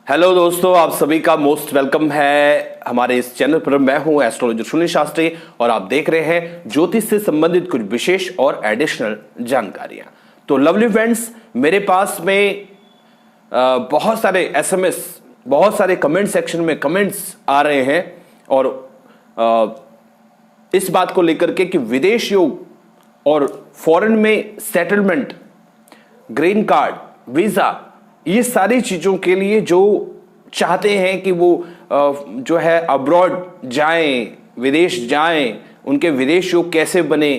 Hello दोस्तों, आप सभी का मोस्ट वेलकम है हमारे इस चैनल पर। मैं हूं एस्ट्रोलॉजर सुनील शास्त्री और आप देख रहे हैं ज्योतिष से संबंधित कुछ विशेष और एडिशनल जानकारियां। तो लवली फ्रेंड्स, मेरे पास में बहुत सारे एसएमएस, बहुत सारे कमेंट सेक्शन में कमेंट्स आ रहे हैं और इस बात को लेकर के कि विदेश योग और फॉरेन में सेटलमेंट, ग्रीन कार्ड, वीजा, ये सारी चीजों के लिए जो चाहते हैं कि वो जो है अब्रॉड जाएं, विदेश जाएं, उनके विदेश योग कैसे बने,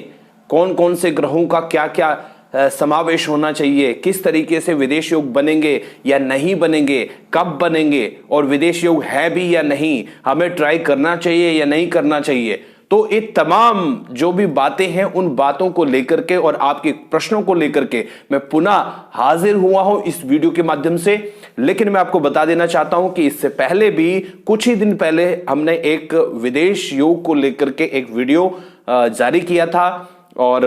कौन कौन से ग्रहों का क्या क्या समावेश होना चाहिए, किस तरीके से विदेश योग बनेंगे या नहीं बनेंगे, कब बनेंगे और विदेश योग है भी या नहीं, हमें ट्राई करना चाहिए या नहीं करना चाहिए। तो ये तमाम जो भी बातें हैं उन बातों को लेकर के और आपके प्रश्नों को लेकर के मैं पुनः हाजिर हुआ हूं इस वीडियो के माध्यम से। लेकिन मैं आपको बता देना चाहता हूं कि इससे पहले भी कुछ ही दिन पहले हमने एक विदेश योग को लेकर के एक वीडियो जारी किया था और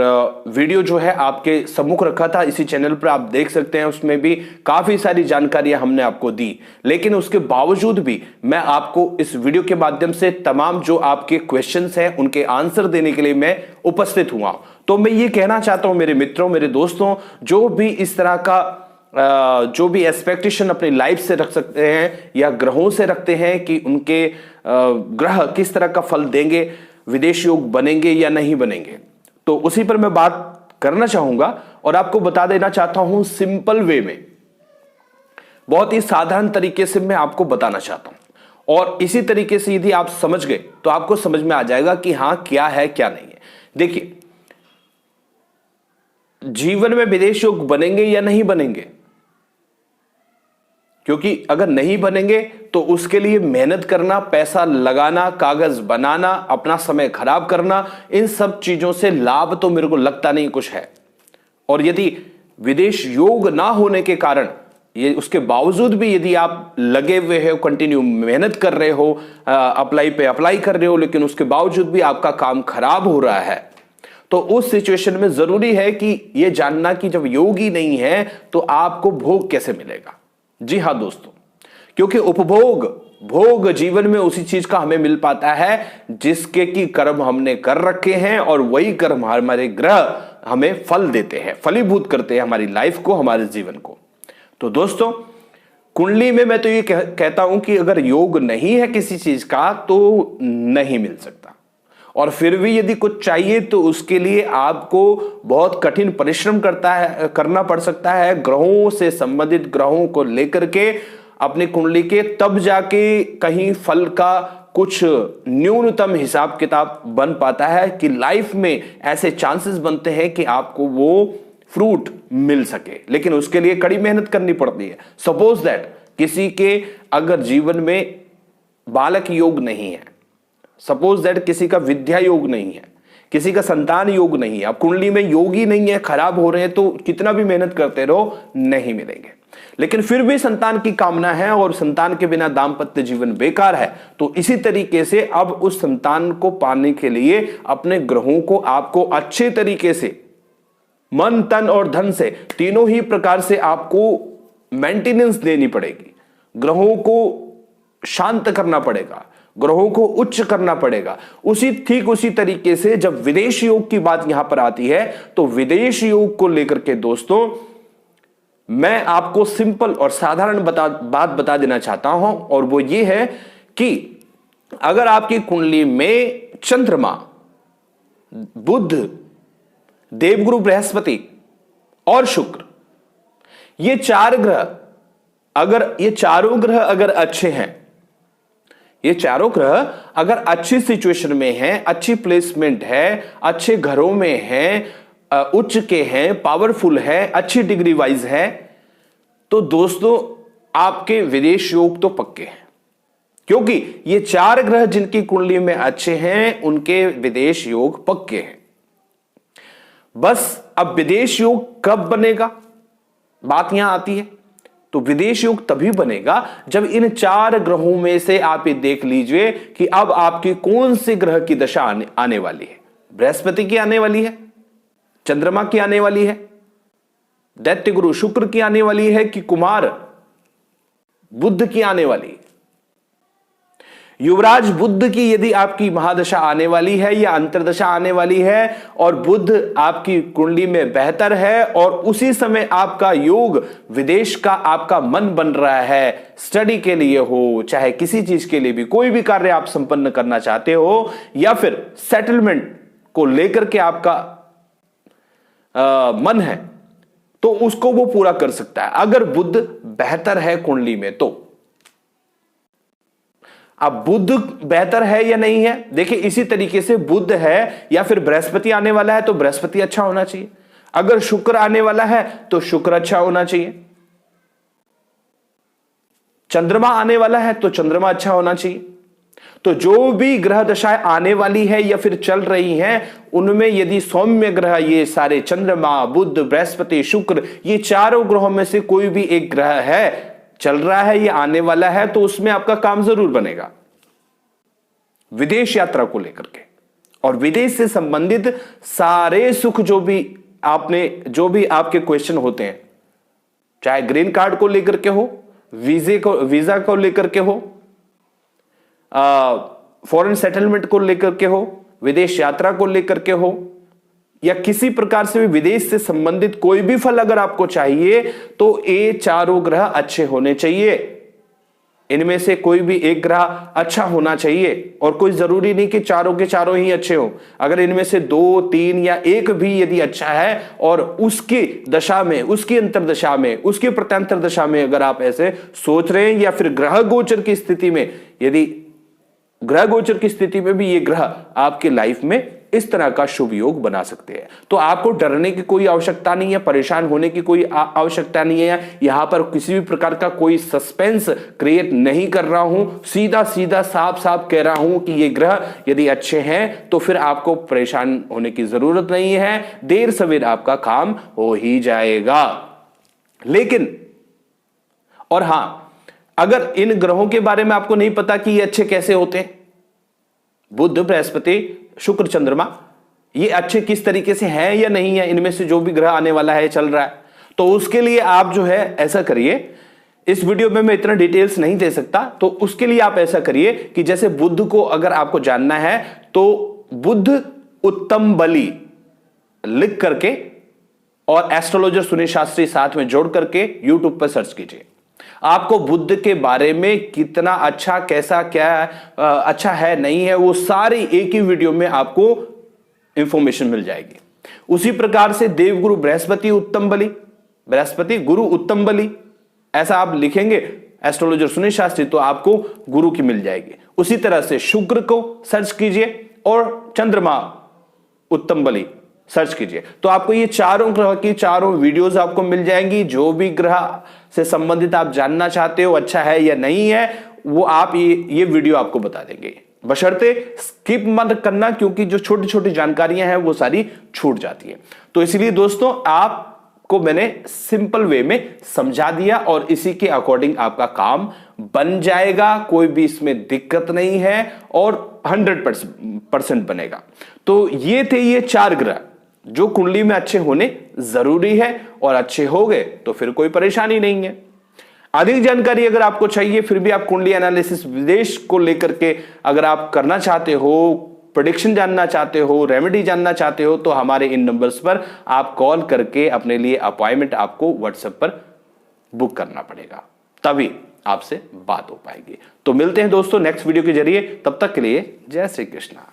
वीडियो जो है आपके सम्मुख रखा था इसी चैनल पर, आप देख सकते हैं। उसमें भी काफी सारी जानकारियां हमने आपको दी, लेकिन उसके बावजूद भी मैं आपको इस वीडियो के माध्यम से तमाम जो आपके क्वेश्चंस हैं उनके आंसर देने के लिए मैं उपस्थित हुआ। तो मैं ये कहना चाहता हूं मेरे मित्रों, मेरे दोस्तों, जो भी इस तरह का जो भी एक्सपेक्टेशन अपनी लाइफ से रख सकते हैं या ग्रहों से रखते हैं कि उनके ग्रह किस तरह का फल देंगे, विदेश योग बनेंगे या नहीं बनेंगे, तो उसी पर मैं बात करना चाहूंगा और आपको बता देना चाहता हूं सिंपल वे में, बहुत ही साधारण तरीके से मैं आपको बताना चाहता हूं। और इसी तरीके से यदि आप समझ गए तो आपको समझ में आ जाएगा कि हां क्या है क्या नहीं है। देखिए, जीवन में विदेश योग बनेंगे या नहीं बनेंगे, क्योंकि अगर नहीं बनेंगे तो उसके लिए मेहनत करना, पैसा लगाना, कागज बनाना, अपना समय खराब करना, इन सब चीजों से लाभ तो मेरे को लगता नहीं कुछ है। और यदि विदेश योग ना होने के कारण ये उसके बावजूद भी यदि आप लगे हुए हो, कंटिन्यू मेहनत कर रहे हो, अप्लाई पे अप्लाई कर रहे हो, लेकिन उसके बावजूद भी आपका काम खराब हो रहा है, तो उस सिचुएशन में जरूरी है कि यह जानना कि जब योग ही नहीं है तो आपको भोग कैसे मिलेगा। जी हां दोस्तों, क्योंकि उपभोग, भोग जीवन में उसी चीज का हमें मिल पाता है जिसके की कर्म हमने कर रखे हैं और वही कर्म हमारे ग्रह हमें फल देते हैं, फलीभूत करते हैं हमारी लाइफ को, हमारे जीवन को। तो दोस्तों, कुंडली में मैं तो ये कहता हूं कि अगर योग नहीं है किसी चीज का तो नहीं मिल सकता, और फिर भी यदि कुछ चाहिए तो उसके लिए आपको बहुत कठिन परिश्रम करना पड़ सकता है, ग्रहों से संबंधित ग्रहों को लेकर के अपनी कुंडली के, तब जाके कहीं फल का कुछ न्यूनतम हिसाब किताब बन पाता है कि लाइफ में ऐसे चांसेस बनते हैं कि आपको वो फ्रूट मिल सके। लेकिन उसके लिए कड़ी मेहनत करनी पड़ती है। सपोज दैट किसी के अगर जीवन में बालक योग नहीं है, सपोज दैट किसी का विद्या योग नहीं है, किसी का संतान योग नहीं है, अब कुंडली में योग ही नहीं है, खराब हो रहे हैं, तो कितना भी मेहनत करते रहो नहीं मिलेंगे। लेकिन फिर भी संतान की कामना है और संतान के बिना दाम्पत्य जीवन बेकार है, तो इसी तरीके से अब उस संतान को पाने के लिए अपने ग्रहों को आपको अच्छे तरीके से मन, तन और धन से, तीनों ही प्रकार से आपको मेंटेनेंस देनी पड़ेगी। ग्रहों को शांत करना पड़ेगा, ग्रहों को उच्च करना पड़ेगा। ठीक उसी तरीके से जब विदेश योग की बात यहां पर आती है तो विदेश योग को लेकर के दोस्तों मैं आपको सिंपल और साधारण बात बता देना चाहता हूं, और वो ये है कि अगर आपकी कुंडली में चंद्रमा, बुध, देवगुरु बृहस्पति और शुक्र, ये चारों ग्रह अगर अच्छे हैं, ये चारों ग्रह अगर अच्छी सिचुएशन में हैं, अच्छी प्लेसमेंट है, अच्छे घरों में हैं, उच्च के हैं, पावरफुल है, अच्छी डिग्री वाइज है, तो दोस्तों आपके विदेश योग तो पक्के हैं। क्योंकि ये चार ग्रह जिनकी कुंडली में अच्छे हैं उनके विदेश योग पक्के हैं। बस अब विदेश योग कब बनेगा, बात यहां आती है। तो विदेश योग तभी बनेगा जब इन चार ग्रहों में से आप ये देख लीजिए कि अब आपकी कौन से ग्रह की दशा आने वाली है। बृहस्पति की आने वाली है, चंद्रमा की आने वाली है, दैत्य गुरु शुक्र की आने वाली है कि कुमार बुध की आने वाली है। युवराज बुध की यदि आपकी महादशा आने वाली है या अंतर्दशा आने वाली है और बुध आपकी कुंडली में बेहतर है और उसी समय आपका योग विदेश का आपका मन बन रहा है, स्टडी के लिए हो चाहे किसी चीज के लिए भी, कोई भी कार्य आप संपन्न करना चाहते हो या फिर सेटलमेंट को लेकर के आपका मन है, तो उसको वो पूरा कर सकता है अगर बुध बेहतर है कुंडली में। तो अब बुध बेहतर है या नहीं है, देखिए इसी तरीके से बुध है या फिर बृहस्पति आने वाला है तो बृहस्पति अच्छा होना चाहिए, अगर शुक्र आने वाला है तो शुक्र अच्छा होना चाहिए, चंद्रमा आने वाला है तो चंद्रमा अच्छा होना चाहिए। तो जो भी ग्रह दशाएं आने वाली है या फिर चल रही हैं उनमें यदि सौम्य ग्रह, ये सारे चंद्रमा, बुध, बृहस्पति, शुक्र, ये चारों ग्रहों में से कोई भी एक ग्रह है, चल रहा है, ये आने वाला है, तो उसमें आपका काम जरूर बनेगा विदेश यात्रा को लेकर के। और विदेश से संबंधित सारे सुख जो भी आपके क्वेश्चन होते हैं, चाहे ग्रीन कार्ड को लेकर के हो, वीजा को लेकर के हो, फॉरेन सेटलमेंट को लेकर के हो, विदेश यात्रा को लेकर के हो, या किसी प्रकार से भी विदेश से संबंधित कोई भी फल अगर आपको चाहिए तो ये चारों ग्रह अच्छे होने चाहिए। इनमें से कोई भी एक ग्रह अच्छा होना चाहिए और कोई जरूरी नहीं कि चारों के चारों ही अच्छे हो। अगर इनमें से 2, 3 या एक भी यदि अच्छा है और उसकी दशा में, उसकी अंतरदशा में, उसकी प्रत्यांतर दशा में अगर आप ऐसे सोच रहे हैं या फिर ग्रह गोचर की स्थिति में, यदि ग्रह गोचर की स्थिति में भी ये ग्रह आपके लाइफ में इस तरह का शुभ योग बना सकते हैं, तो आपको डरने की कोई आवश्यकता नहीं है, परेशान होने की कोई आवश्यकता नहीं है। यहां पर किसी भी प्रकार का कोई सस्पेंस क्रिएट नहीं कर रहा हूं, सीधा सीधा साफ साफ कह रहा हूं कि ये ग्रह यदि अच्छे हैं तो फिर आपको परेशान होने की जरूरत नहीं है, देर सवेर आपका काम हो ही जाएगा। लेकिन और हां, अगर इन ग्रहों के बारे में आपको नहीं पता कि ये अच्छे कैसे होते हैं, बुध, बृहस्पति, शुक्र, चंद्रमा, ये अच्छे किस तरीके से हैं या नहीं है, इनमें से जो भी ग्रह आने वाला है, चल रहा है, तो उसके लिए आप जो है ऐसा करिए, इस वीडियो में मैं इतना डिटेल्स नहीं दे सकता, तो उसके लिए आप ऐसा करिए कि जैसे बुध को अगर आपको जानना है तो बुध उत्तम बली लिख करके और एस्ट्रोलॉजर सुनील शास्त्री साथ में जोड़ करके यूट्यूब पर सर्च कीजिए। आपको बुध के बारे में कितना अच्छा, कैसा, क्या अच्छा है, नहीं है, वो सारी एक ही वीडियो में आपको इंफॉर्मेशन मिल जाएगी। उसी प्रकार से देवगुरु बृहस्पति उत्तम बली, बृहस्पति गुरु उत्तम बली, ऐसा आप लिखेंगे एस्ट्रोलॉजर सुनील शास्त्री तो आपको गुरु की मिल जाएगी। उसी तरह से शुक्र को सर्च कीजिए और चंद्रमा उत्तम बली सर्च कीजिए, तो आपको ये चारों ग्रह की चारों वीडियोस आपको मिल जाएंगी। जो भी ग्रह से संबंधित आप जानना चाहते हो, अच्छा है या नहीं है, वो आप ये वीडियो आपको बता देंगे, बशर्ते स्किप मत करना, क्योंकि जो छोटी छोटी जानकारियां हैं वो सारी छूट जाती है। तो इसलिए दोस्तों आपको मैंने सिंपल वे में समझा दिया और इसी के अकॉर्डिंग आपका काम बन जाएगा, कोई भी इसमें दिक्कत नहीं है और 100% बनेगा। तो ये थे ये 4 ग्रह जो कुंडली में अच्छे होने जरूरी है, और अच्छे हो गए तो फिर कोई परेशानी नहीं है। अधिक जानकारी अगर आपको चाहिए, फिर भी आप कुंडली एनालिसिस विदेश को लेकर के अगर आप करना चाहते हो, प्रेडिक्शन जानना चाहते हो, रेमेडी जानना चाहते हो, तो हमारे इन नंबर्स पर आप कॉल करके अपने लिए अपॉइंटमेंट आपको व्हाट्सएप पर बुक करना पड़ेगा, तभी आपसे बात हो पाएगी। तो मिलते हैं दोस्तों नेक्स्ट वीडियो के जरिए, तब तक के लिए जय श्री कृष्णा।